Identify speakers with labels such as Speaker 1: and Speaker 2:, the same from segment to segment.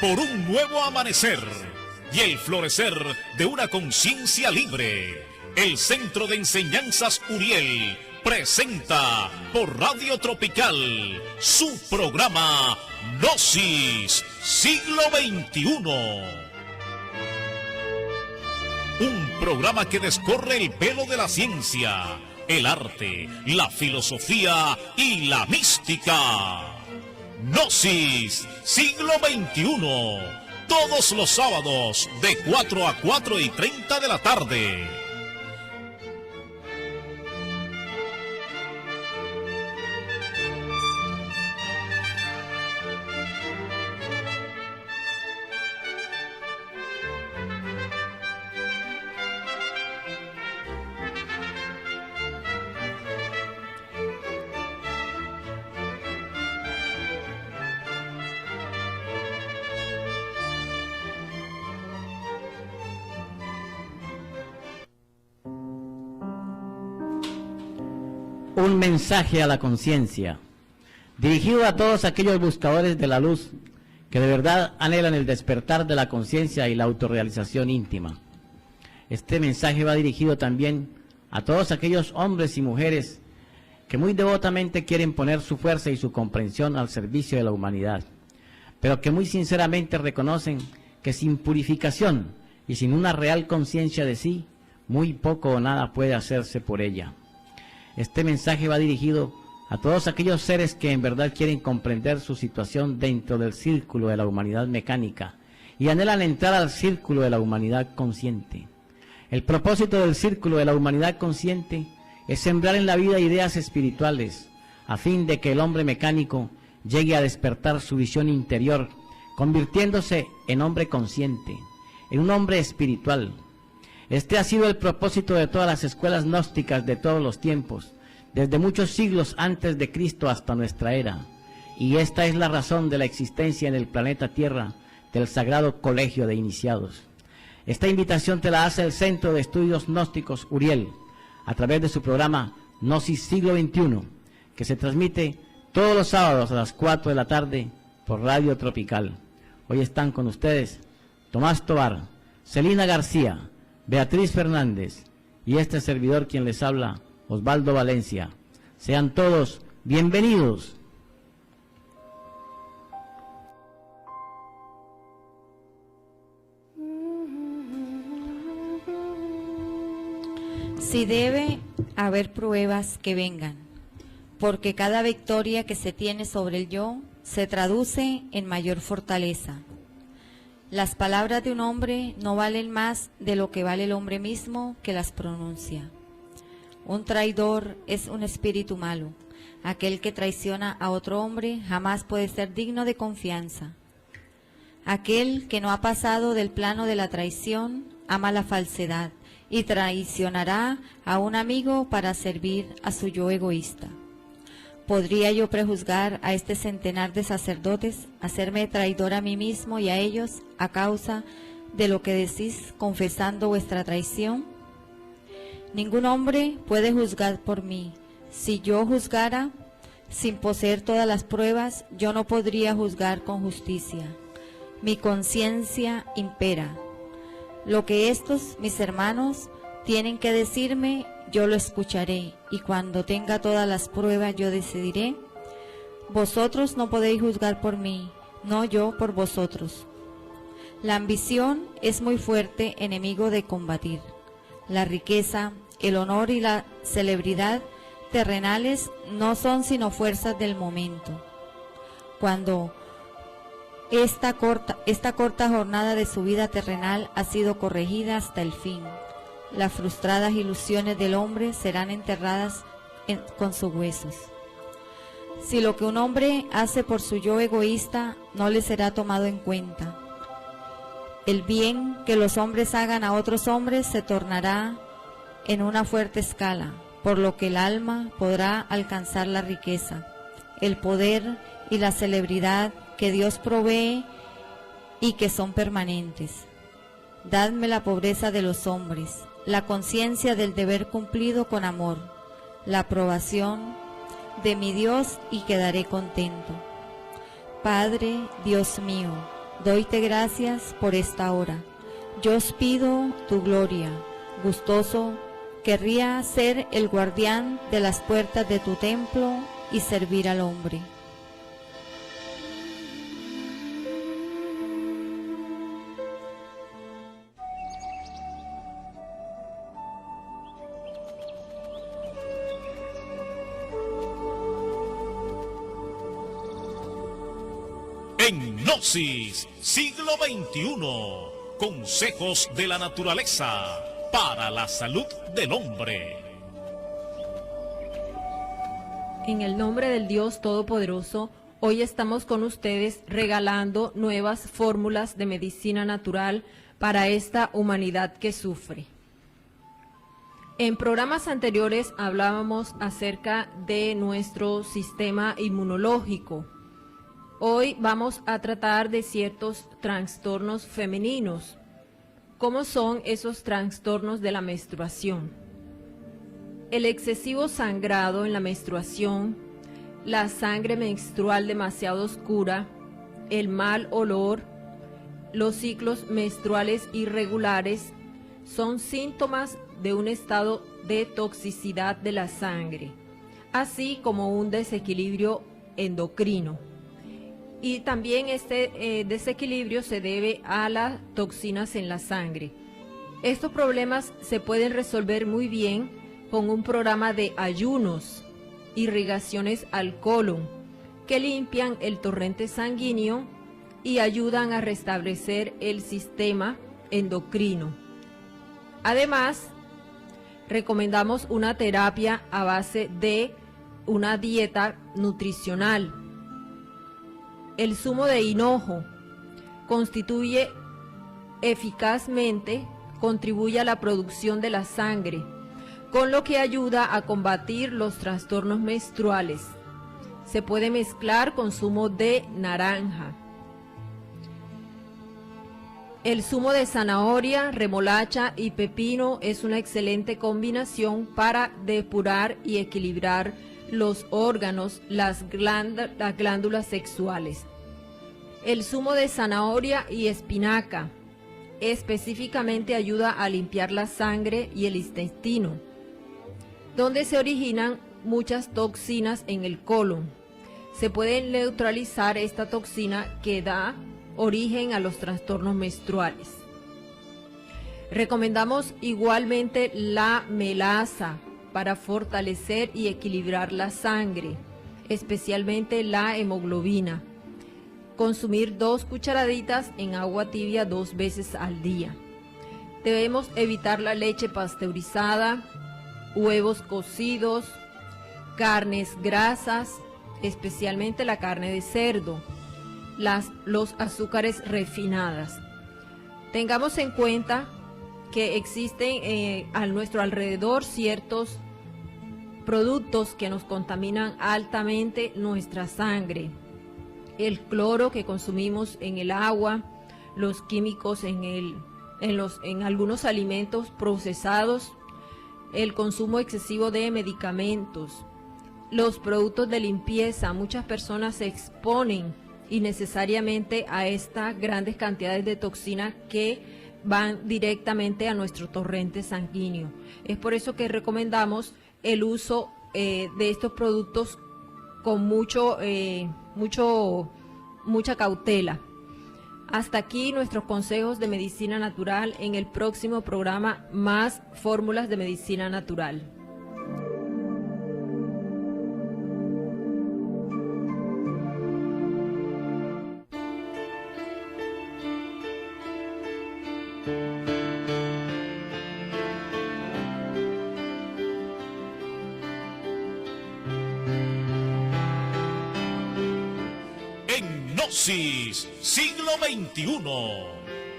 Speaker 1: por un nuevo amanecer y el florecer de una conciencia libre. El Centro de Enseñanzas Uriel presenta por Radio Tropical su programa Gnosis Siglo XXI. Un programa que descorre el velo de la ciencia, el arte, la filosofía y la mística. Gnosis Siglo XXI, todos los sábados de 4 a 4:30 de la tarde.
Speaker 2: Un mensaje a la conciencia, dirigido a todos aquellos buscadores de la luz que de verdad anhelan el despertar de la conciencia y la autorrealización íntima. Este mensaje va dirigido también a todos aquellos hombres y mujeres que muy devotamente quieren poner su fuerza y su comprensión al servicio de la humanidad, pero que muy sinceramente reconocen que sin purificación y sin una real conciencia de sí, muy poco o nada puede hacerse por ella. Este mensaje va dirigido a todos aquellos seres que en verdad quieren comprender su situación dentro del círculo de la humanidad mecánica y anhelan entrar al círculo de la humanidad consciente. El propósito del círculo de la humanidad consciente es sembrar en la vida ideas espirituales a fin de que el hombre mecánico llegue a despertar su visión interior, convirtiéndose en hombre consciente, en un hombre espiritual. Este ha sido el propósito de todas las escuelas gnósticas de todos los tiempos, desde muchos siglos antes de Cristo hasta nuestra era. Y esta es la razón de la existencia en el planeta Tierra del Sagrado Colegio de Iniciados. Esta invitación te la hace el Centro de Estudios Gnósticos Uriel, a través de su programa Gnosis Siglo XXI, que se transmite todos los sábados a las 4 de la tarde por Radio Tropical. Hoy están con ustedes Tomás Tovar, Celina García, Beatriz Fernández y este servidor quien les habla, Osvaldo Valencia. Sean todos bienvenidos.
Speaker 3: Si debe haber pruebas, que vengan, porque cada victoria que se tiene sobre el yo se traduce en mayor fortaleza. Las palabras de un hombre no valen más de lo que vale el hombre mismo que las pronuncia. Un traidor es un espíritu malo. Aquel que traiciona a otro hombre jamás puede ser digno de confianza. Aquel que no ha pasado del plano de la traición ama la falsedad y traicionará a un amigo para servir a su yo egoísta. ¿Podría yo prejuzgar a este centenar de sacerdotes, hacerme traidor a mí mismo y a ellos a causa de lo que decís confesando vuestra traición? Ningún hombre puede juzgar por mí. Si yo juzgara sin poseer todas las pruebas, yo no podría juzgar con justicia. Mi conciencia impera. Lo que estos, mis hermanos, tienen que decirme, yo lo escucharé, y cuando tenga todas las pruebas yo decidiré. Vosotros no podéis juzgar por mí, no yo por vosotros. La ambición es muy fuerte enemigo de combatir. La riqueza, el honor y la celebridad terrenales no son sino fuerzas del momento. Cuando esta corta jornada de su vida terrenal ha sido corregida hasta el fin, las frustradas ilusiones del hombre serán enterradas con sus huesos. Si lo que un hombre hace por su yo egoísta no le será tomado en cuenta, el bien que los hombres hagan a otros hombres se tornará en una fuerte escala, por lo que el alma podrá alcanzar la riqueza, el poder y la celebridad que Dios provee y que son permanentes. Dadme la pobreza de los hombres, la conciencia del deber cumplido con amor, la aprobación de mi Dios y quedaré contento. Padre, Dios mío, Doyte gracias por esta hora. Yo os pido tu gloria. Gustoso, querría ser el guardián de las puertas de tu templo y servir al hombre.
Speaker 1: En Gnosis, siglo XXI, consejos de la naturaleza para la salud del hombre.
Speaker 4: En el nombre del Dios Todopoderoso, hoy estamos con ustedes regalando nuevas fórmulas de medicina natural para esta humanidad que sufre. En programas anteriores hablábamos acerca de nuestro sistema inmunológico. Hoy vamos a tratar de ciertos trastornos femeninos. ¿Cómo son esos trastornos de la menstruación? El excesivo sangrado en la menstruación, la sangre menstrual demasiado oscura, el mal olor, los ciclos menstruales irregulares son síntomas de un estado de toxicidad de la sangre, así como un desequilibrio endocrino. Y también este desequilibrio se debe a las toxinas en la sangre. Estos problemas se pueden resolver muy bien con un programa de ayunos, irrigaciones al colon, que limpian el torrente sanguíneo y ayudan a restablecer el sistema endocrino. Además, recomendamos una terapia a base de una dieta nutricional. El zumo de hinojo contribuye a la producción de la sangre, con lo que ayuda a combatir los trastornos menstruales. Se puede mezclar con zumo de naranja. El zumo de zanahoria, remolacha y pepino es una excelente combinación para depurar y equilibrar los órganos, las glándulas sexuales. El zumo de zanahoria y espinaca específicamente ayuda a limpiar la sangre y el intestino, donde se originan muchas toxinas en el colon. Se puede neutralizar esta toxina que da origen a los trastornos menstruales. Recomendamos igualmente la melaza para fortalecer y equilibrar la sangre, especialmente la hemoglobina. Consumir 2 cucharaditas en agua tibia 2 veces al día. Debemos evitar la leche pasteurizada, huevos cocidos, carnes grasas, especialmente la carne de cerdo, los azúcares refinadas. Tengamos en cuenta que existen a nuestro alrededor ciertos productos que nos contaminan altamente nuestra sangre. El cloro que consumimos en el agua, los químicos en algunos alimentos procesados, el consumo excesivo de medicamentos, los productos de limpieza. Muchas personas se exponen innecesariamente a estas grandes cantidades de toxinas que van directamente a nuestro torrente sanguíneo. Es por eso que recomendamos el uso de estos productos con mucha cautela. Hasta aquí nuestros consejos de medicina natural. En el próximo programa, más fórmulas de medicina natural.
Speaker 1: Gnosis, siglo XXI.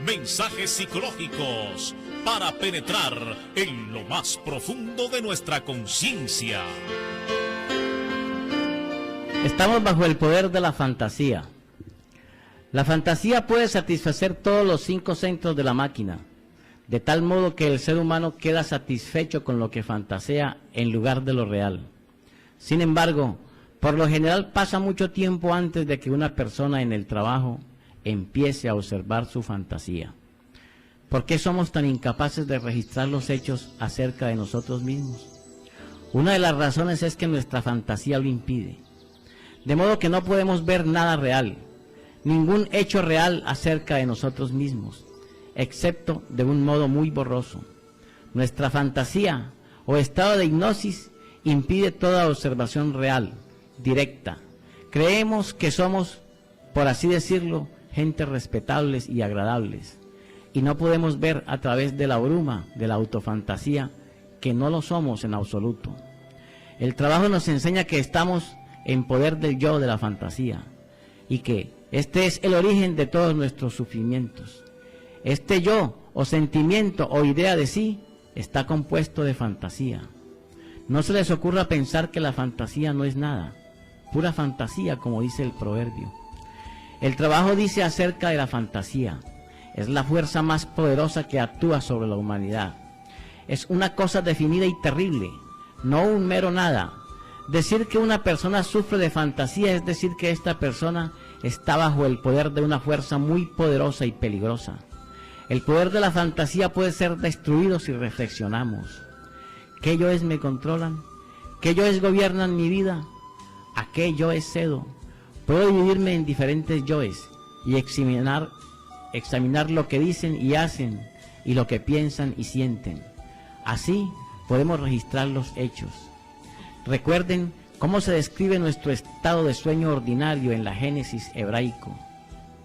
Speaker 1: Mensajes psicológicos para penetrar en lo más profundo de nuestra conciencia.
Speaker 2: Estamos bajo el poder de la fantasía. La fantasía puede satisfacer todos los 5 centros de la máquina, de tal modo que el ser humano queda satisfecho con lo que fantasea en lugar de lo real. Sin embargo, por lo general pasa mucho tiempo antes de que una persona en el trabajo, empiece a observar su fantasía. ¿Por qué somos tan incapaces de registrar los hechos acerca de nosotros mismos? Una de las razones es que nuestra fantasía lo impide. De modo que no podemos ver nada real, ningún hecho real acerca de nosotros mismos, excepto de un modo muy borroso. Nuestra fantasía o estado de hipnosis impide toda observación real, directa. Creemos que somos, por así decirlo, gentes respetables y agradables, y no podemos ver a través de la bruma de la autofantasía que no lo somos en absoluto. El trabajo nos enseña que estamos en poder del yo de la fantasía y que este es el origen de todos nuestros sufrimientos. Este yo o sentimiento o idea de sí está compuesto de fantasía. No se les ocurra pensar que la fantasía no es nada, pura fantasía, como dice el proverbio. El trabajo dice acerca de la fantasía: es la fuerza más poderosa que actúa sobre la humanidad. Es una cosa definida y terrible, no un mero nada. Decir que una persona sufre de fantasía es decir que esta persona está bajo el poder de una fuerza muy poderosa y peligrosa. El poder de la fantasía puede ser destruido si reflexionamos. ¿Qué yoes me controlan? ¿Qué yoes gobiernan mi vida? ¿A qué yoes cedo? Puedo dividirme en diferentes yoes y examinar lo que dicen y hacen y lo que piensan y sienten. Así podemos registrar los hechos. Recuerden cómo se describe nuestro estado de sueño ordinario en la Génesis hebraico.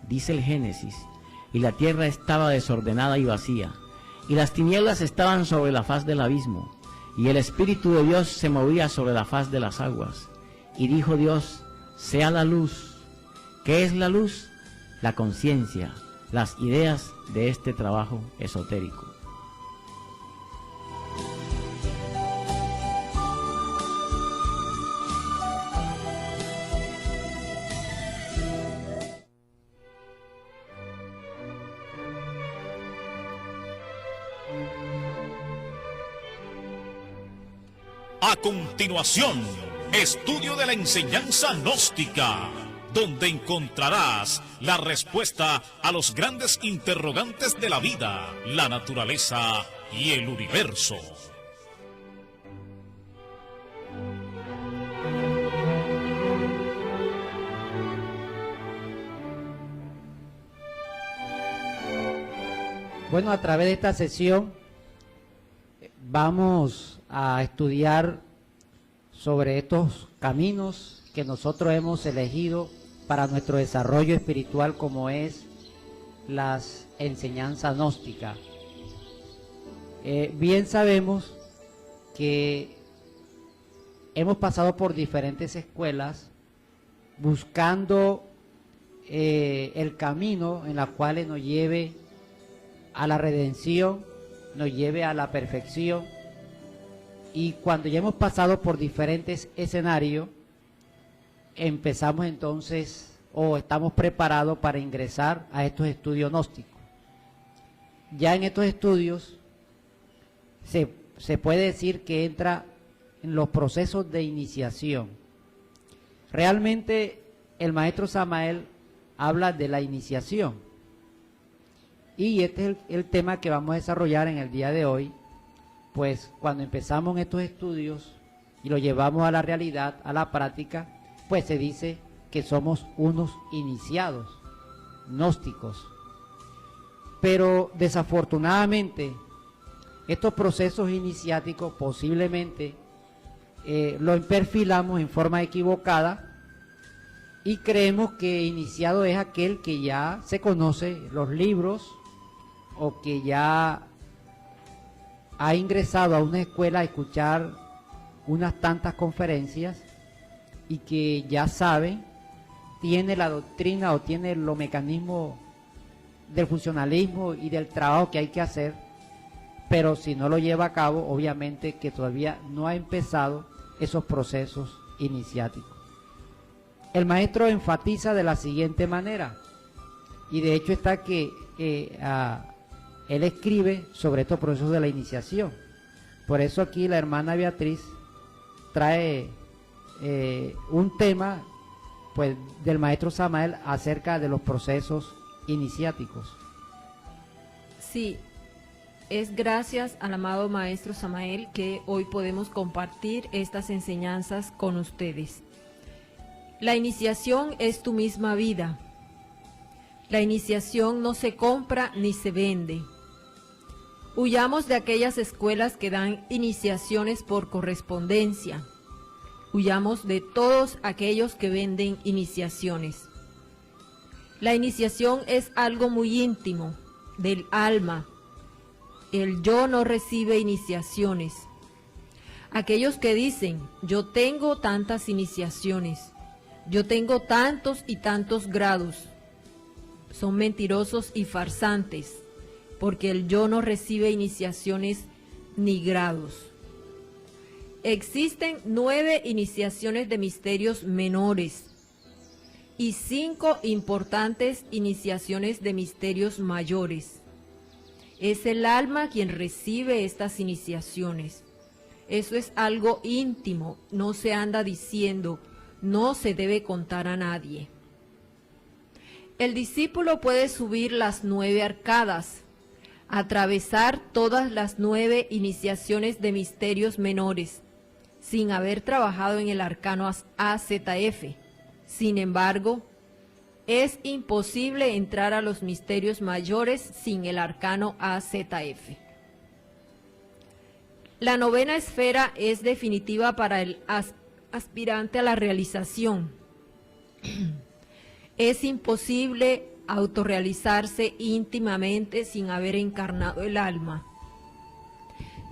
Speaker 2: Dice el Génesis: y la tierra estaba desordenada y vacía, y las tinieblas estaban sobre la faz del abismo, y el Espíritu de Dios se movía sobre la faz de las aguas. Y dijo Dios: sea la luz. ¿Qué es la luz? La conciencia, las ideas de este trabajo esotérico.
Speaker 1: A continuación, estudio de la enseñanza gnóstica, donde encontrarás la respuesta a los grandes interrogantes de la vida, la naturaleza y el universo.
Speaker 5: Bueno, a través de esta sesión vamos a estudiar sobre estos caminos que nosotros hemos elegido para nuestro desarrollo espiritual, como es las enseñanzas gnósticas. Bien sabemos que hemos pasado por diferentes escuelas buscando el camino en la cual nos lleve a la redención, nos lleve a la perfección. Y cuando ya hemos pasado por diferentes escenarios, empezamos entonces, o estamos preparados para ingresar a estos estudios gnósticos. Ya en estos estudios se puede decir que entra en los procesos de iniciación. Realmente el maestro Samael habla de la iniciación. Y este es el tema que vamos a desarrollar en el día de hoy. Pues cuando empezamos en estos estudios y lo llevamos a la realidad, a la práctica, pues se dice que somos unos iniciados, gnósticos. Pero desafortunadamente, estos procesos iniciáticos posiblemente los perfilamos en forma equivocada y creemos que iniciado es aquel que ya se conoce los libros o que ya ha ingresado a una escuela a escuchar unas tantas conferencias y que ya sabe, tiene la doctrina o tiene los mecanismos del funcionalismo y del trabajo que hay que hacer, pero si no lo lleva a cabo, obviamente que todavía no ha empezado esos procesos iniciáticos. El maestro enfatiza de la siguiente manera, y de hecho está que él escribe sobre estos procesos de la iniciación. Por eso aquí la hermana Beatriz trae un tema pues del maestro Samael acerca de los procesos iniciáticos.
Speaker 4: Sí, es gracias al amado Maestro Samael que hoy podemos compartir estas enseñanzas con ustedes. La iniciación es tu misma vida. La iniciación no se compra ni se vende. Huyamos de aquellas escuelas que dan iniciaciones por correspondencia. Huyamos de todos aquellos que venden iniciaciones. La iniciación es algo muy íntimo, del alma. El yo no recibe iniciaciones. Aquellos que dicen, yo tengo tantas iniciaciones, yo tengo tantos y tantos grados, son mentirosos y farsantes, porque el yo no recibe iniciaciones ni grados. Existen 9 iniciaciones de misterios menores y 5 importantes iniciaciones de misterios mayores. Es el alma quien recibe estas iniciaciones. Eso es algo íntimo, no se anda diciendo, no se debe contar a nadie. El discípulo puede subir las 9 arcadas, atravesar todas las 9 iniciaciones de misterios menores, sin haber trabajado en el arcano AZF. Sin embargo, es imposible entrar a los misterios mayores sin el arcano AZF. La 9ª esfera es definitiva para el aspirante a la realización. Es imposible autorrealizarse íntimamente sin haber encarnado el alma.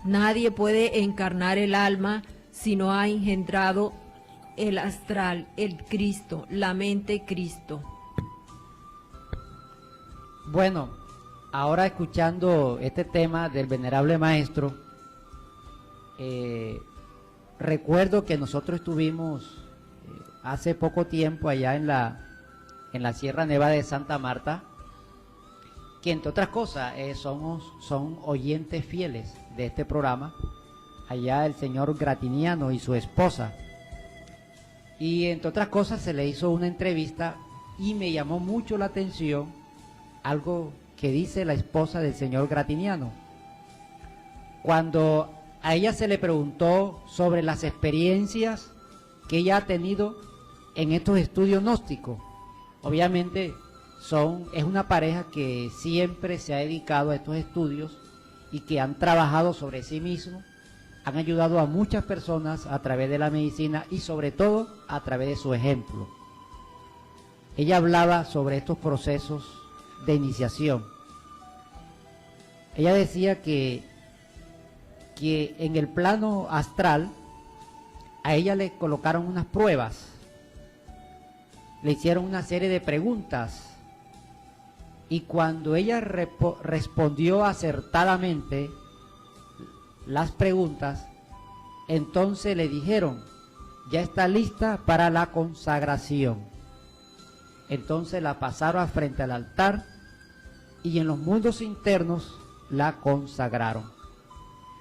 Speaker 4: Nadie puede encarnar el alma si no ha engendrado el astral, el Cristo, la mente Cristo.
Speaker 5: Bueno, ahora escuchando este tema del venerable maestro, recuerdo que nosotros estuvimos hace poco tiempo allá en la Sierra Nevada de Santa Marta, que entre otras cosas son oyentes fieles de este programa, allá el señor Gratiniano y su esposa, y entre otras cosas se le hizo una entrevista y me llamó mucho la atención algo que dice la esposa del señor Gratiniano. Cuando a ella se le preguntó sobre las experiencias que ella ha tenido en estos estudios gnósticos, obviamente es una pareja que siempre se ha dedicado a estos estudios y que han trabajado sobre sí mismos, han ayudado a muchas personas a través de la medicina y sobre todo a través de su ejemplo. Ella hablaba sobre estos procesos de iniciación. Ella decía que en el plano astral a ella le colocaron unas pruebas, le hicieron una serie de preguntas y cuando ella respondió acertadamente las preguntas, entonces le dijeron, ya está lista para la consagración. Entonces la pasaron frente al altar y en los mundos internos la consagraron.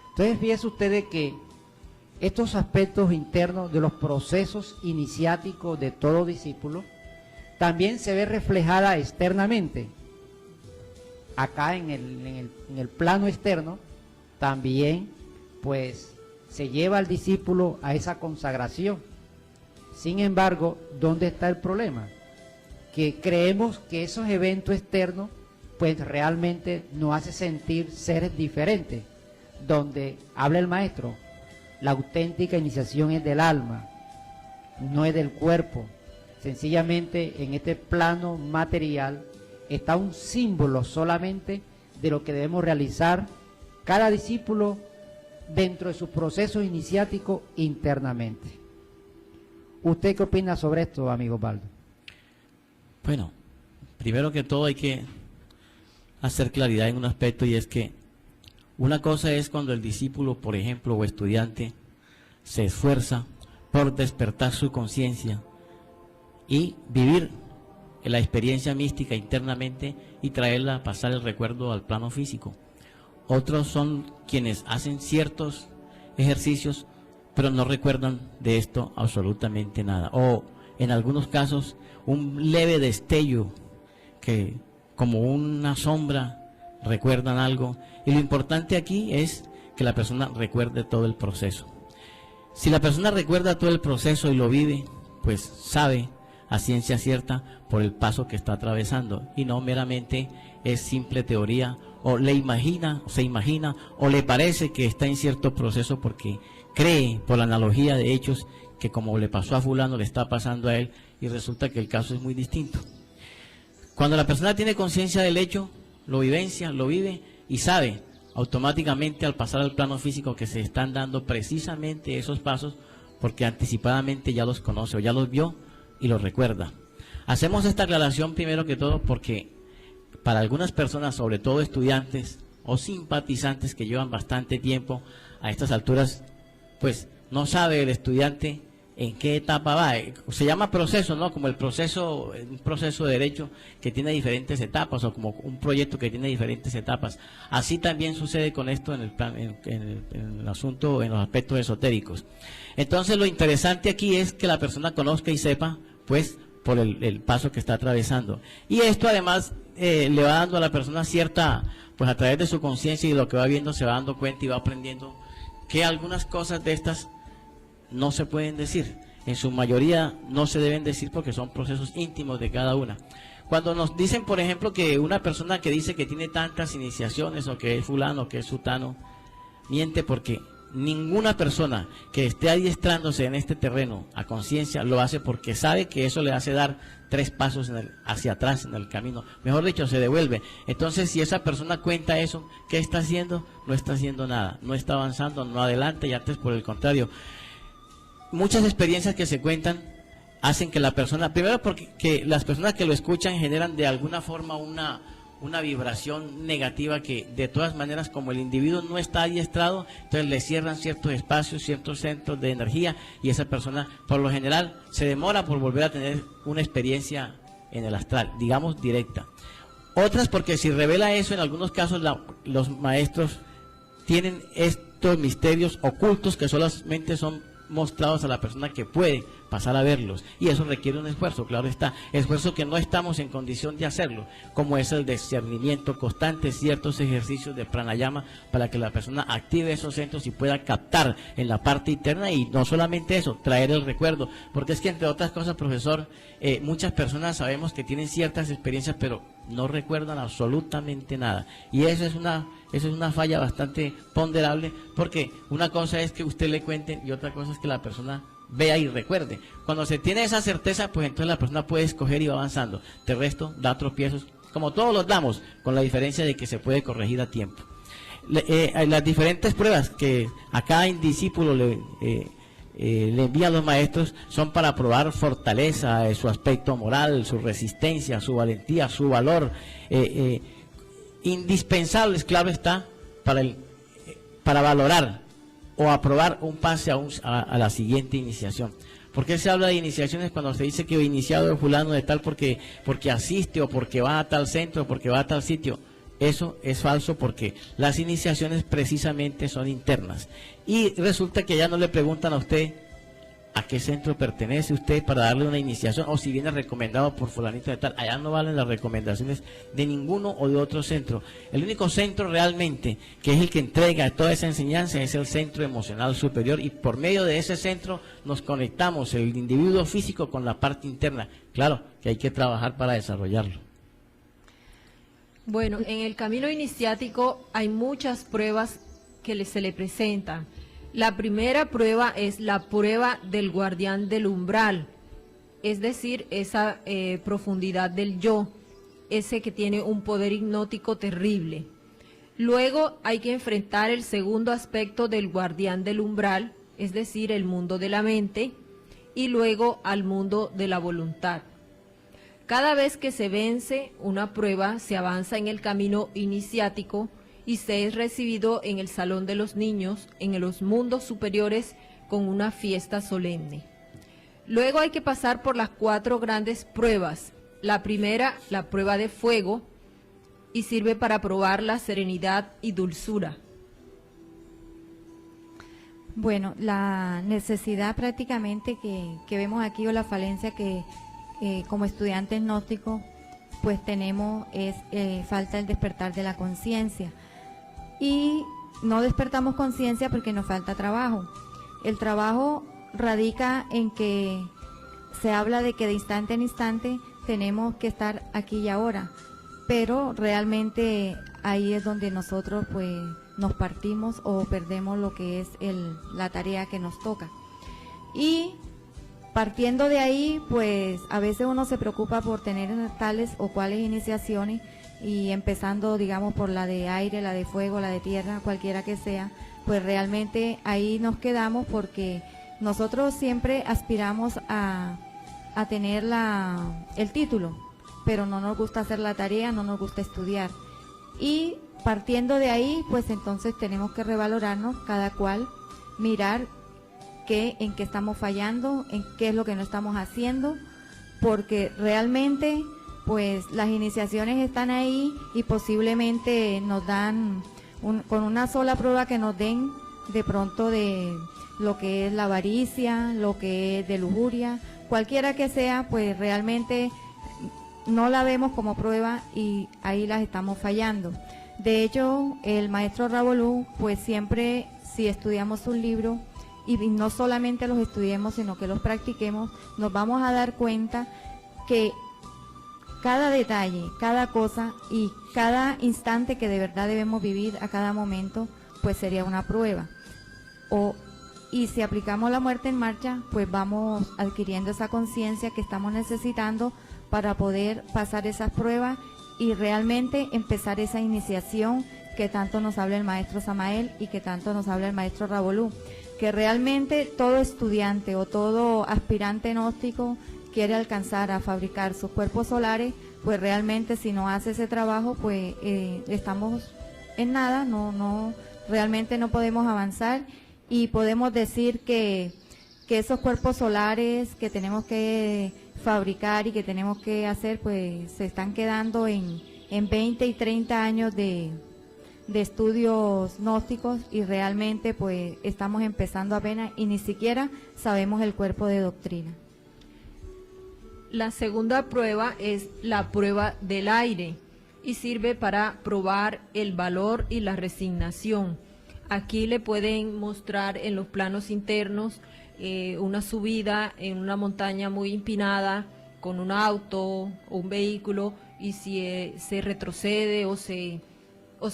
Speaker 5: Entonces fíjense ustedes que estos aspectos internos de los procesos iniciáticos de todo discípulo también se ve reflejada externamente. Acá en el plano externo también pues se lleva al discípulo a esa consagración. Sin embargo, ¿dónde está el problema? Que creemos que esos eventos externos pues realmente nos hace sentir seres diferentes. Donde habla el maestro, la auténtica iniciación es del alma, no es del cuerpo. Sencillamente en este plano material está un símbolo solamente de lo que debemos realizar cada discípulo dentro de su proceso iniciático internamente. ¿Usted qué opina sobre esto, amigo Osvaldo?
Speaker 2: Bueno, primero que todo hay que hacer claridad en un aspecto, y es que una cosa es cuando el discípulo, por ejemplo, o estudiante, se esfuerza por despertar su conciencia y vivir la experiencia mística internamente y traerla, pasar el recuerdo al plano físico. Otros son quienes hacen ciertos ejercicios, pero no recuerdan de esto absolutamente nada. O en algunos casos, un leve destello que como una sombra, recuerdan algo. Y lo importante aquí es que la persona recuerde todo el proceso. Si la persona recuerda todo el proceso y lo vive, pues sabe a ciencia cierta por el paso que está atravesando, y no meramente es simple teoría, o le imagina, se imagina, o le parece que está en cierto proceso porque cree por la analogía de hechos que como le pasó a fulano le está pasando a él, y resulta que el caso es muy distinto. Cuando la persona tiene conciencia del hecho, lo vivencia, lo vive y sabe automáticamente al pasar al plano físico que se están dando precisamente esos pasos porque anticipadamente ya los conoce o ya los vio y los recuerda. Hacemos esta aclaración primero que todo porque para algunas personas, sobre todo estudiantes o simpatizantes que llevan bastante tiempo a estas alturas, pues no sabe el estudiante en qué etapa va. Se llama proceso, ¿no? Como el proceso, un proceso de derecho que tiene diferentes etapas, o como un proyecto que tiene diferentes etapas. Así también sucede con esto en el plan, en el asunto, en los aspectos esotéricos. Entonces lo interesante aquí es que la persona conozca y sepa, pues, por el paso que está atravesando. Y esto además le va dando a la persona cierta, pues a través de su conciencia y de lo que va viendo, se va dando cuenta y va aprendiendo que algunas cosas de estas no se pueden decir. En su mayoría no se deben decir porque son procesos íntimos de cada una. Cuando nos dicen, por ejemplo, que una persona que dice que tiene tantas iniciaciones o que es fulano, que es sutano, miente, porque ninguna persona que esté adiestrándose en este terreno a conciencia lo hace porque sabe que eso le hace dar 3 pasos hacia atrás en el camino. Mejor dicho, se devuelve. Entonces, si esa persona cuenta eso, ¿qué está haciendo? No está haciendo nada, no está avanzando, no adelanta, y antes por el contrario. Muchas experiencias que se cuentan hacen que la persona, primero porque que las personas que lo escuchan generan de alguna forma una vibración negativa que de todas maneras, como el individuo no está adiestrado, entonces le cierran ciertos espacios, ciertos centros de energía, y esa persona por lo general se demora por volver a tener una experiencia en el astral, digamos directa. Otras porque si revela eso, en algunos casos los maestros tienen estos misterios ocultos que solamente son mostrados a la persona que puede pasar a verlos, y eso requiere un esfuerzo, claro está, esfuerzo que no estamos en condición de hacerlo, como es el discernimiento constante, ciertos ejercicios de pranayama para que la persona active esos centros y pueda captar en la parte interna, y no solamente eso, traer el recuerdo, porque es que entre otras cosas, profesor, muchas personas sabemos que tienen ciertas experiencias pero no recuerdan absolutamente nada, y eso es una falla bastante ponderable, porque una cosa es que usted le cuente y otra cosa es que la persona vea y recuerde. Cuando se tiene esa certeza, pues entonces la persona puede escoger y va avanzando. De resto, da tropiezos, como todos los damos, con la diferencia de que se puede corregir a tiempo. Las diferentes pruebas que a cada discípulo le envían los maestros son para probar fortaleza, su aspecto moral, su resistencia, su valentía, su valor, indispensables, claro está, para valorar o aprobar un pase a la siguiente iniciación. ¿Por qué se habla de iniciaciones cuando se dice que iniciado de fulano de tal porque asiste o porque va a tal centro o porque va a tal sitio? Eso es falso, porque las iniciaciones precisamente son internas. Y resulta que ya no le preguntan a usted a qué centro pertenece usted para darle una iniciación, o si viene recomendado por fulanito de tal. Allá no valen las recomendaciones de ninguno o de otro centro. El único centro realmente que es el que entrega toda esa enseñanza es el centro emocional superior, y por medio de ese centro nos conectamos el individuo físico con la parte interna. Claro que hay que trabajar para desarrollarlo.
Speaker 4: Bueno, en el camino iniciático hay muchas pruebas que se le presentan. La primera prueba es la prueba del guardián del umbral, es decir, esa profundidad del yo, ese que tiene un poder hipnótico terrible. Luego hay que enfrentar el segundo aspecto del guardián del umbral, es decir, el mundo de la mente, y luego al mundo de la voluntad. Cada vez que se vence una prueba, se avanza en el camino iniciático y se es recibido en el salón de los niños, en los mundos superiores, con una fiesta solemne. Luego hay que pasar por las 4 grandes pruebas. La primera, la prueba de fuego, y sirve para probar la serenidad y dulzura.
Speaker 3: Bueno, la necesidad prácticamente que vemos aquí, o la falencia que como estudiantes gnósticos pues tenemos es falta el despertar de la conciencia. Y no despertamos conciencia porque nos falta trabajo. El trabajo radica en que se habla de que de instante en instante tenemos que estar aquí y ahora, pero realmente ahí es donde nosotros pues nos partimos o perdemos lo que es la tarea que nos toca. Y partiendo de ahí, pues a veces uno se preocupa por tener tales o cuales iniciaciones, y empezando, digamos, por la de aire, la de fuego, la de tierra, cualquiera que sea, pues realmente ahí nos quedamos porque nosotros siempre aspiramos a tener el título, pero no nos gusta hacer la tarea, no nos gusta estudiar. Y partiendo de ahí, pues entonces tenemos que revalorarnos cada cual, mirar en qué estamos fallando, en qué es lo que no estamos haciendo, porque realmente pues las iniciaciones están ahí y posiblemente nos dan, con una sola prueba que nos den de pronto de lo que es la avaricia, lo que es de lujuria, cualquiera que sea, pues realmente no la vemos como prueba y ahí las estamos fallando. De hecho, el maestro Ravolú, pues siempre, si estudiamos un libro, y no solamente los estudiemos, sino que los practiquemos, nos vamos a dar cuenta que cada detalle, cada cosa y cada instante que de verdad debemos vivir a cada momento, pues sería una prueba. Y si aplicamos la muerte en marcha, pues vamos adquiriendo esa conciencia que estamos necesitando para poder pasar esas pruebas y realmente empezar esa iniciación que tanto nos habla el maestro Samael y que tanto nos habla el maestro Ravolú, que realmente todo estudiante o todo aspirante gnóstico quiere alcanzar a fabricar sus cuerpos solares, pues realmente si no hace ese trabajo, pues estamos en nada, realmente no podemos avanzar, y podemos decir que esos cuerpos solares que tenemos que fabricar y que tenemos que hacer, pues se están quedando en 20 y 30 años de estudios gnósticos, y realmente pues estamos empezando apenas y ni siquiera sabemos el cuerpo de doctrina.
Speaker 4: La segunda prueba es la prueba del aire y sirve para probar el valor y la resignación. Aquí le pueden mostrar en los planos internos una subida en una montaña muy empinada con un auto o un vehículo, y si se retrocede o se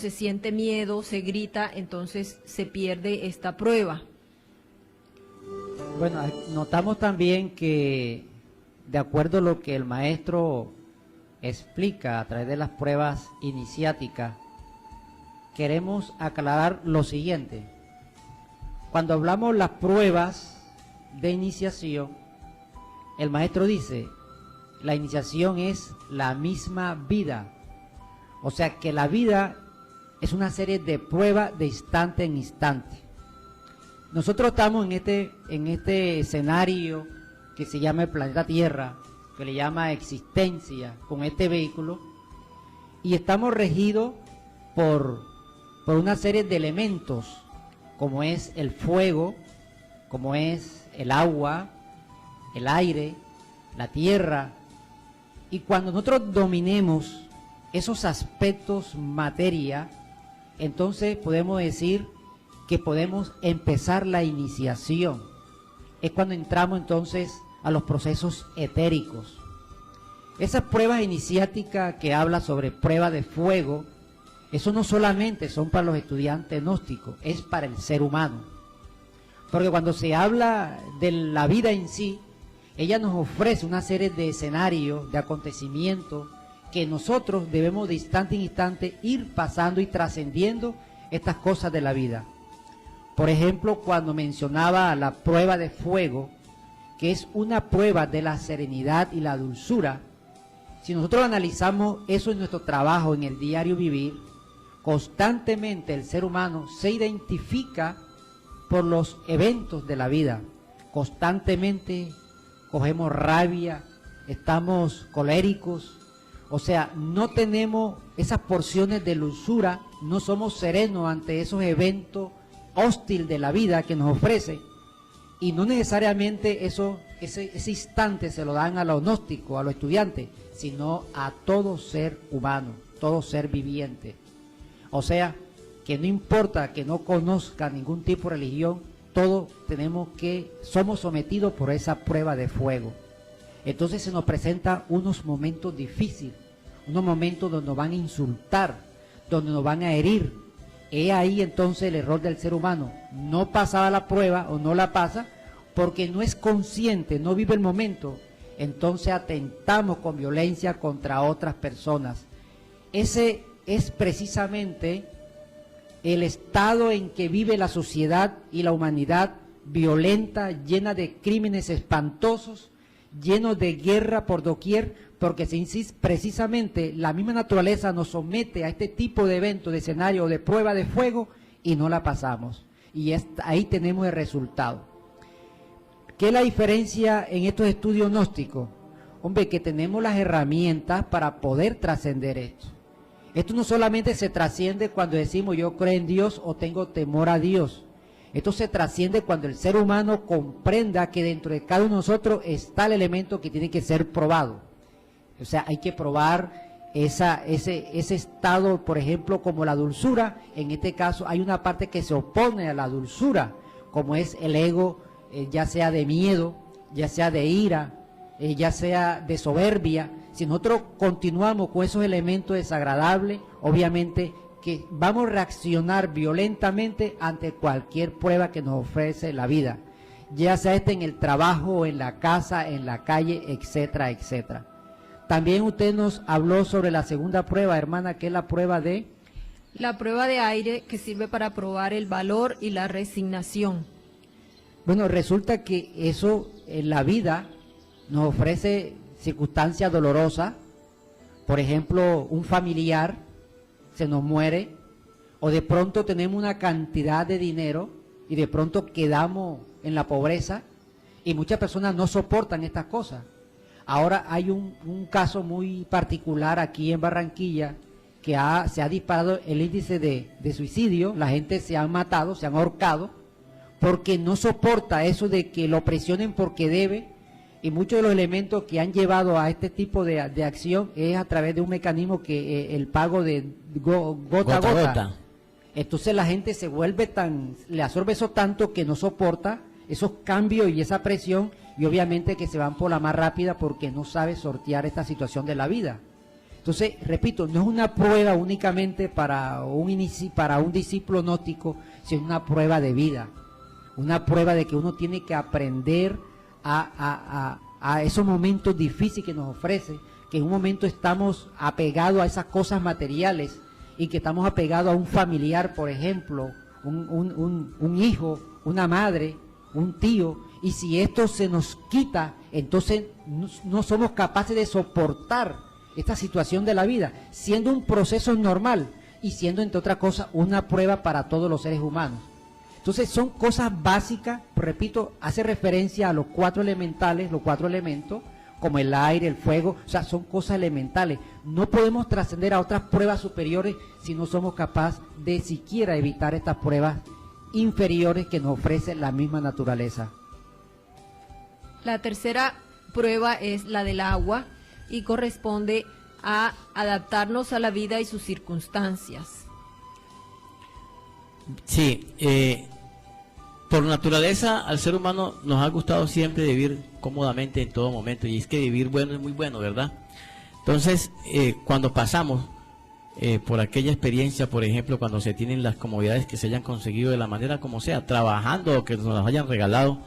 Speaker 4: siente miedo, se grita, entonces se pierde esta prueba.
Speaker 5: Bueno, notamos también que, de acuerdo a lo que el maestro explica a través de las pruebas iniciáticas, queremos aclarar lo siguiente. Cuando hablamos las pruebas de iniciación, el maestro dice, la iniciación es la misma vida. O sea que la vida es una serie de pruebas de instante en instante. Nosotros estamos en este escenario que se llama el planeta Tierra, que le llama existencia, con este vehículo, y estamos regidos por una serie de elementos, como es el fuego, como es el agua, el aire, la tierra. Y cuando nosotros dominemos esos aspectos materia, entonces podemos decir que podemos empezar la iniciación. Es cuando entramos entonces a los procesos etéricos. Esas pruebas iniciáticas que habla sobre prueba de fuego, eso no solamente son para los estudiantes gnósticos, es para el ser humano. Porque cuando se habla de la vida en sí, ella nos ofrece una serie de escenarios, de acontecimientos, que nosotros debemos de instante en instante ir pasando y trascendiendo estas cosas de la vida. Por ejemplo, cuando mencionaba la prueba de fuego, que es una prueba de la serenidad y la dulzura, si nosotros analizamos eso en nuestro trabajo, en el diario vivir, constantemente el ser humano se identifica por los eventos de la vida. Constantemente cogemos rabia, estamos coléricos, o sea, no tenemos esas porciones de dulzura, no somos serenos ante esos eventos hostiles de la vida que nos ofrece. Y no necesariamente ese instante se lo dan a los gnósticos, a los estudiantes, sino a todo ser humano, todo ser viviente. O sea, que no importa que no conozca ningún tipo de religión, todos somos sometidos por esa prueba de fuego. Entonces se nos presentan unos momentos difíciles, unos momentos donde nos van a insultar, donde nos van a herir. He ahí entonces el error del ser humano. No pasaba la prueba o no la pasa porque no es consciente, no vive el momento. Entonces atentamos con violencia contra otras personas. Ese es precisamente el estado en que vive la sociedad y la humanidad, violenta, llena de crímenes espantosos, lleno de guerra por doquier, porque precisamente la misma naturaleza nos somete a este tipo de evento, de escenario, de prueba de fuego, y no la pasamos. Y ahí tenemos el resultado. ¿Qué es la diferencia en estos estudios gnósticos? Hombre, que tenemos las herramientas para poder trascender esto. Esto no solamente se trasciende cuando decimos yo creo en Dios o tengo temor a Dios. Esto se trasciende cuando el ser humano comprenda que dentro de cada uno de nosotros está el elemento que tiene que ser probado. O sea, hay que probar ese estado, por ejemplo, como la dulzura. En este caso hay una parte que se opone a la dulzura, como es el ego, ya sea de miedo, ya sea de ira, ya sea de soberbia. Si nosotros continuamos con esos elementos desagradables, obviamente que vamos a reaccionar violentamente ante cualquier prueba que nos ofrece la vida, ya sea en el trabajo, en la casa, en la calle, etcétera, etcétera. También usted nos habló sobre la segunda prueba, hermana, que es la prueba de...
Speaker 4: La prueba de aire, que sirve para probar el valor y la resignación.
Speaker 5: Bueno, resulta que eso en la vida nos ofrece circunstancias dolorosas. Por ejemplo, un familiar se nos muere, o de pronto tenemos una cantidad de dinero y de pronto quedamos en la pobreza, y muchas personas no soportan estas cosas. Ahora hay un caso muy particular aquí en Barranquilla, que se ha disparado el índice de suicidio. La gente se ha matado, se han ahorcado, porque no soporta eso de que lo presionen porque debe. Y muchos de los elementos que han llevado a este tipo de acción es a través de un mecanismo que el pago de gota a gota. Entonces la gente se vuelve le absorbe eso tanto que no soporta esos cambios y esa presión, y obviamente que se van por la más rápida porque no sabe sortear esta situación de la vida. Entonces, repito, no es una prueba únicamente para un discípulo gnóstico, sino una prueba de vida, una prueba de que uno tiene que aprender a esos momentos difíciles que nos ofrece, que en un momento estamos apegados a esas cosas materiales y que estamos apegados a un familiar, por ejemplo, un hijo, una madre, un tío, y si esto se nos quita, entonces no somos capaces de soportar esta situación de la vida, siendo un proceso normal y siendo, entre otras cosas, una prueba para todos los seres humanos. Entonces son cosas básicas, repito, hace referencia a los 4 elementales, los 4 elementos, como el aire, el fuego, o sea, son cosas elementales. No podemos trascender a otras pruebas superiores si no somos capaces de siquiera evitar estas pruebas inferiores que nos ofrece la misma naturaleza.
Speaker 4: La tercera prueba es la del agua y corresponde a adaptarnos a la vida y sus circunstancias.
Speaker 2: Sí, por naturaleza al ser humano nos ha gustado siempre vivir cómodamente en todo momento, y es que vivir bueno es muy bueno, ¿verdad? Entonces, cuando pasamos por aquella experiencia, por ejemplo, cuando se tienen las comodidades que se hayan conseguido de la manera como sea, trabajando o que nos las hayan regalado,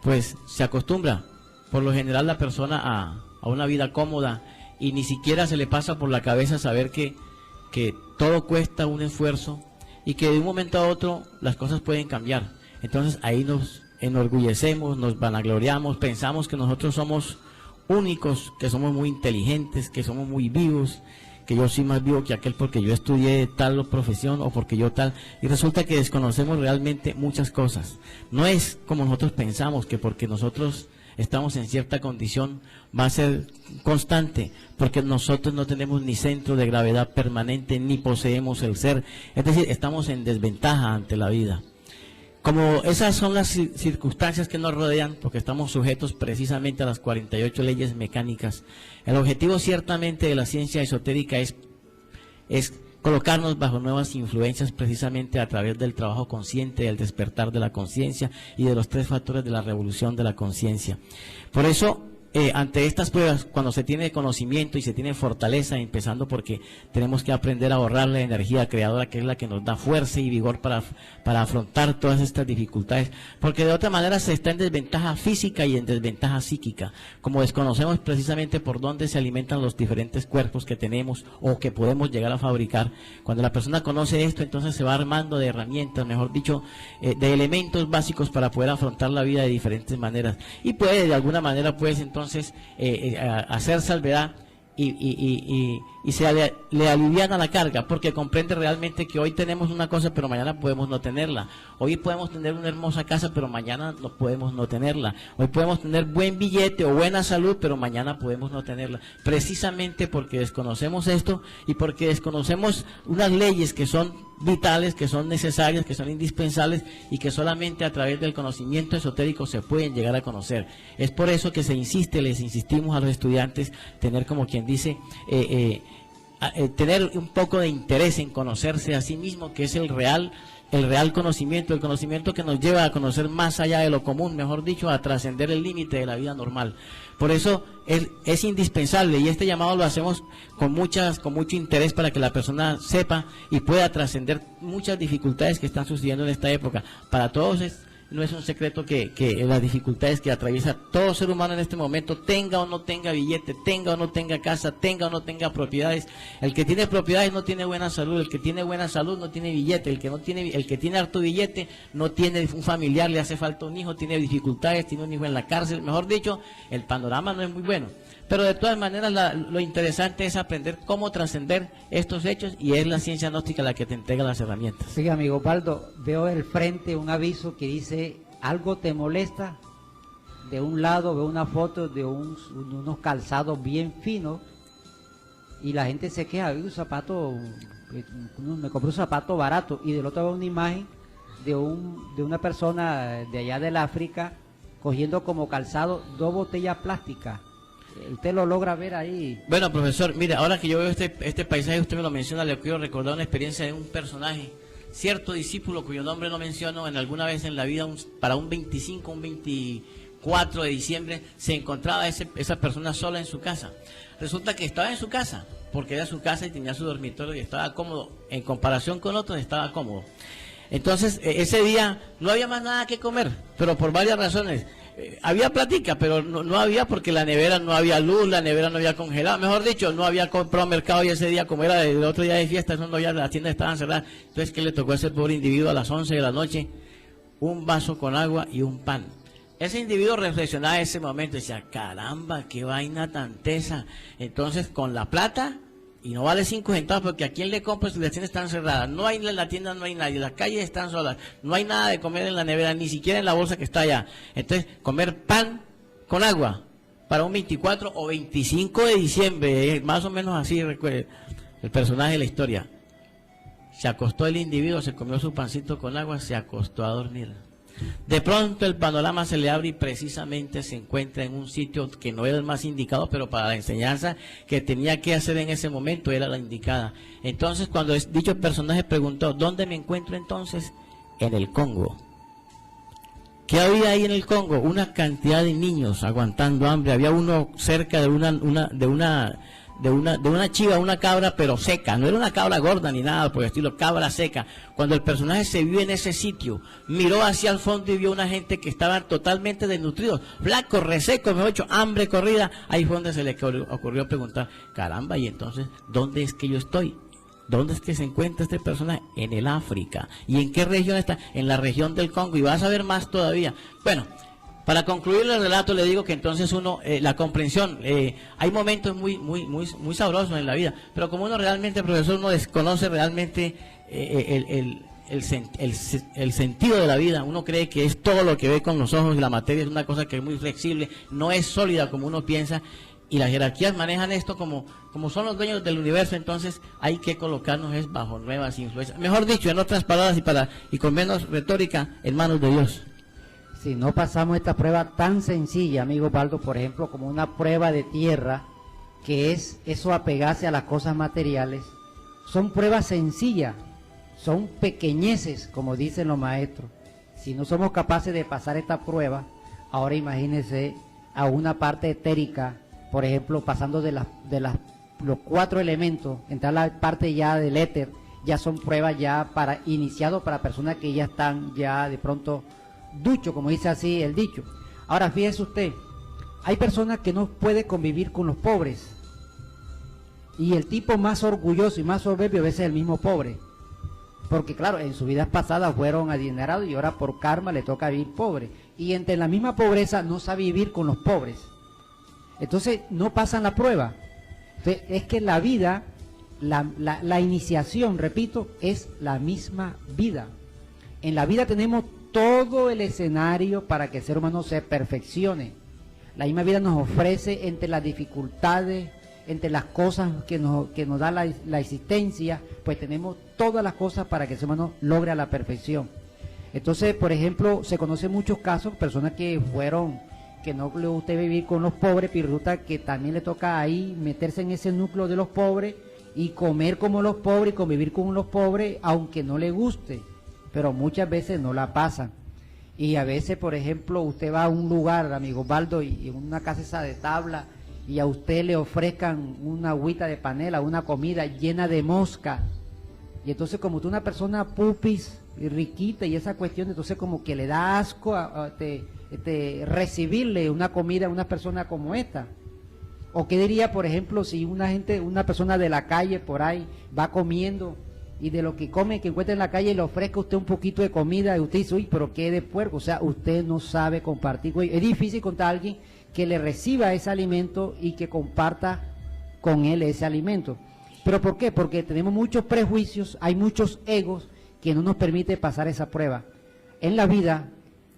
Speaker 2: pues se acostumbra por lo general la persona a una vida cómoda, y ni siquiera se le pasa por la cabeza saber que todo cuesta un esfuerzo y que de un momento a otro las cosas pueden cambiar. Entonces ahí nos enorgullecemos, nos vanagloriamos, pensamos que nosotros somos únicos, que somos muy inteligentes, que somos muy vivos, que yo soy más vivo que aquel porque yo estudié tal profesión o porque yo tal, y resulta que desconocemos realmente muchas cosas. No es como nosotros pensamos, que porque nosotros estamos en cierta condición va a ser constante, porque nosotros no tenemos ni centro de gravedad permanente, ni poseemos el ser, es decir, estamos en desventaja ante la vida. Como esas son las circunstancias que nos rodean, porque estamos sujetos precisamente a las 48 leyes mecánicas, el objetivo ciertamente de la ciencia esotérica es colocarnos bajo nuevas influencias precisamente a través del trabajo consciente, del despertar de la conciencia y de los 3 factores de la revolución de la conciencia. Por eso, ante estas pruebas, cuando se tiene conocimiento y se tiene fortaleza, empezando porque tenemos que aprender a ahorrar la energía creadora, que es la que nos da fuerza y vigor para afrontar todas estas dificultades, porque de otra manera se está en desventaja física y en desventaja psíquica, como desconocemos precisamente por dónde se alimentan los diferentes cuerpos que tenemos o que podemos llegar a fabricar. Cuando la persona conoce esto, entonces se va armando de herramientas, mejor dicho, de elementos básicos para poder afrontar la vida de diferentes maneras, y puede de alguna manera pues entonces hacer salvedad y se le aliviana la carga, porque comprende realmente que hoy tenemos una cosa pero mañana podemos no tenerla. Hoy podemos tener una hermosa casa pero mañana no podemos no tenerla. Hoy podemos tener buen billete o buena salud pero mañana podemos no tenerla, precisamente porque desconocemos esto y porque desconocemos unas leyes que son vitales, que son necesarias, que son indispensables y que solamente a través del conocimiento esotérico se pueden llegar a conocer. Es por eso que les insistimos a los estudiantes tener, como quien dice, tener un poco de interés en conocerse a sí mismo, que es el real conocimiento, el conocimiento que nos lleva a conocer más allá de lo común, mejor dicho, a trascender el límite de la vida normal. Por eso es indispensable, y este llamado lo hacemos con mucho interés para que la persona sepa y pueda trascender muchas dificultades que están sucediendo en esta época. Para todos no es un secreto que las dificultades que atraviesa todo ser humano en este momento, tenga o no tenga billete, tenga o no tenga casa, tenga o no tenga propiedades. El que tiene propiedades no tiene buena salud, el que tiene buena salud no tiene billete, el que tiene harto billete no tiene un familiar, le hace falta un hijo, tiene dificultades, tiene un hijo en la cárcel. Mejor dicho, el panorama no es muy bueno. Pero de todas maneras lo interesante es aprender cómo trascender estos hechos, y es la ciencia gnóstica la que te entrega las herramientas.
Speaker 5: Sí, amigo Osvaldo, veo del frente un aviso que dice: ¿algo te molesta? De un lado veo una foto de unos calzados bien finos y la gente se queja, un zapato, me compré un zapato barato, y del otro veo una imagen de una persona de allá del África cogiendo como calzado 2 botellas plásticas. ¿Usted lo logra ver ahí?
Speaker 2: Bueno, profesor, mire, ahora que yo veo este paisaje, usted me lo menciona, le quiero recordar una experiencia de un personaje, cierto discípulo cuyo nombre no menciono, en alguna vez en la vida, para un 25, un 24 de diciembre, se encontraba esa persona sola en su casa. Resulta que estaba en su casa, porque era su casa y tenía su dormitorio y estaba cómodo, en comparación con otros estaba cómodo. Entonces, ese día no había más nada que comer, pero por varias razones. Había plática, pero no había, porque la nevera no había luz, la nevera no había congelado, mejor dicho, no había comprado mercado, y ese día, como era el otro día de fiesta, no había, las tiendas estaban cerradas. Entonces, ¿qué le tocó a ese pobre individuo a las 11 de la noche? Un vaso con agua y un pan. Ese individuo reflexionaba en ese momento y decía: caramba, qué vaina tan tesa. Entonces, con la plata, y no vale 5 centavos, porque a quién le compro si las tiendas están cerradas, no hay en la tienda, no hay nadie, las calles están solas, no hay nada de comer en la nevera, ni siquiera en la bolsa que está allá. Entonces, comer pan con agua para un 24 o 25 de diciembre, más o menos así, recuerde el personaje de la historia. Se acostó el individuo, se comió su pancito con agua, se acostó a dormir. De pronto el panorama se le abre y precisamente se encuentra en un sitio que no era el más indicado, pero para la enseñanza que tenía que hacer en ese momento era la indicada. Entonces, cuando dicho personaje preguntó: ¿dónde me encuentro entonces? En el Congo. ¿Qué había ahí en el Congo? Una cantidad de niños aguantando hambre. Había uno cerca de una chiva, una cabra, pero seca, no era una cabra gorda ni nada por el estilo, cabra seca. Cuando el personaje se vio en ese sitio, miró hacia el fondo y vio una gente que estaba totalmente desnutridos, flacos, resecos, mejor dicho, hambre corrida. Ahí fue donde se le ocurrió preguntar: caramba, y entonces, ¿dónde es que yo estoy? ¿Dónde es que se encuentra este personaje? En el África. ¿Y en qué región está? En la región del Congo, y vas a ver más todavía. Bueno, para concluir el relato, le digo que entonces la comprensión, hay momentos muy sabrosos en la vida, pero como uno realmente, profesor, uno desconoce realmente el sentido de la vida, uno cree que es todo lo que ve con los ojos, y la materia es una cosa que es muy flexible, no es sólida como uno piensa. Y las jerarquías manejan esto como son los dueños del universo, entonces hay que colocarnos es bajo nuevas influencias. Mejor dicho, en otras palabras y con menos retórica, en manos de Dios.
Speaker 5: Si no pasamos esta prueba tan sencilla, amigo Baldo, por ejemplo, como una prueba de tierra, que es eso apegarse a las cosas materiales, son pruebas sencillas, son pequeñeces, como dicen los maestros. Si no somos capaces de pasar esta prueba, ahora imagínense a una parte etérica, por ejemplo, pasando de los 4 elementos, entrar a la parte ya del éter, ya son pruebas ya para iniciados para personas que ya están ya de pronto ducho, como dice así el dicho. Ahora fíjese usted, hay personas que no pueden convivir con los pobres, y el tipo más orgulloso y más soberbio a veces es el mismo pobre, porque claro, en sus vidas pasadas fueron adinerados y ahora por karma le toca vivir pobre, y entre la misma pobreza no sabe vivir con los pobres, entonces no pasan la prueba. Entonces, es que la vida, la iniciación, repito, es la misma vida. En la vida tenemos todo el escenario para que el ser humano se perfeccione. La misma vida nos ofrece entre las dificultades, entre las cosas que nos da la existencia, pues tenemos todas las cosas para que el ser humano logre la perfección. Entonces, por ejemplo, se conocen muchos casos, personas que no le gusta vivir con los pobres, pero resulta que también le toca ahí meterse en ese núcleo de los pobres y comer como los pobres y convivir con los pobres, aunque no le guste, pero muchas veces no la pasan. Y a veces, por ejemplo, usted va a un lugar, amigo Baldo, y en una casa esa de tabla, y a usted le ofrezcan una agüita de panela, una comida llena de mosca, y entonces como usted es una persona pupis y riquita y esa cuestión, entonces como que le da asco recibirle una comida a una persona como esta. O qué diría, por ejemplo, si una persona de la calle por ahí va comiendo y de lo que come, que encuentra en la calle, le ofrezca a usted un poquito de comida y usted dice, uy, pero qué de puerco, o sea, usted no sabe compartir. Es difícil contar a alguien que le reciba ese alimento y que comparta con él ese alimento. ¿Pero por qué? Porque tenemos muchos prejuicios, hay muchos egos que no nos permite pasar esa prueba. En la vida,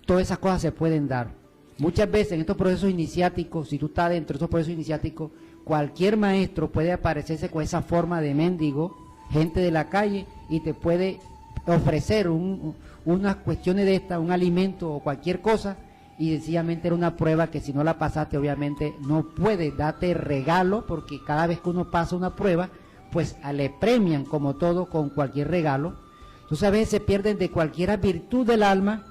Speaker 5: todas esas cosas se pueden dar. Muchas veces en estos procesos iniciáticos, si tú estás dentro de estos procesos iniciáticos, cualquier maestro puede aparecerse con esa forma de mendigo, gente de la calle, y te puede ofrecer unas cuestiones de estas, un alimento o cualquier cosa, y sencillamente era una prueba que si no la pasaste, obviamente no puede darte regalo, porque cada vez que uno pasa una prueba, pues le premian como todo con cualquier regalo. Entonces a veces se pierden de cualquier virtud del alma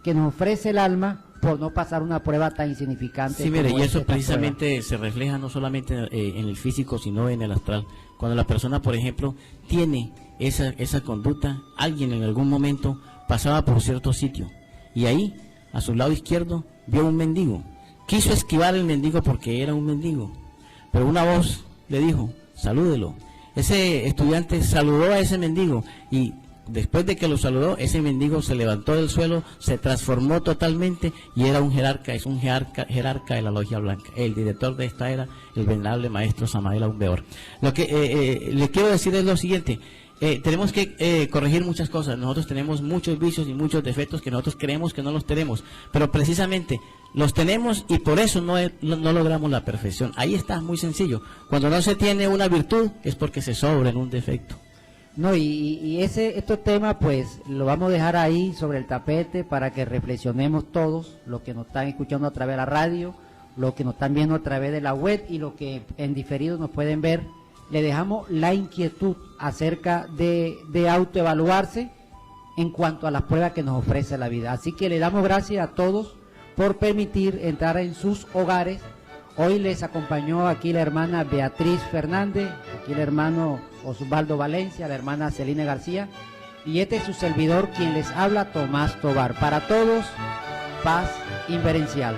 Speaker 5: que nos ofrece el alma por no pasar una prueba tan insignificante.
Speaker 2: Sí, mire, y eso
Speaker 5: esta
Speaker 2: precisamente
Speaker 5: prueba
Speaker 2: se refleja no solamente en el físico, sino en el astral. Cuando la persona, por ejemplo, tiene esa conducta, alguien en algún momento pasaba por cierto sitio y ahí, a su lado izquierdo, vio un mendigo. Quiso esquivar el mendigo porque era un mendigo, pero una voz le dijo, salúdelo. Ese estudiante saludó a ese mendigo y después de que lo saludó, ese mendigo se levantó del suelo, se transformó totalmente y era un jerarca, es un jerarca de la Logia Blanca. El director de esta era el venerable maestro Samael Aumbeor. Lo que le quiero decir es lo siguiente, tenemos que corregir muchas cosas. Nosotros tenemos muchos vicios y muchos defectos que nosotros creemos que no los tenemos, pero precisamente los tenemos y por eso no logramos la perfección. Ahí está, muy sencillo. Cuando no se tiene una virtud es porque se sobra en un defecto.
Speaker 5: No, y estos temas pues lo vamos a dejar ahí sobre el tapete para que reflexionemos todos, los que nos están escuchando a través de la radio, los que nos están viendo a través de la web y los que en diferido nos pueden ver. Le dejamos la inquietud acerca de autoevaluarse en cuanto a las pruebas que nos ofrece la vida. Así que le damos gracias a todos por permitir entrar en sus hogares. Hoy les acompañó aquí la hermana Beatriz Fernández, aquí el hermano Osvaldo Valencia, la hermana Celina García, y este es su servidor quien les habla, Tomás Tobar. Para todos, paz inverencial.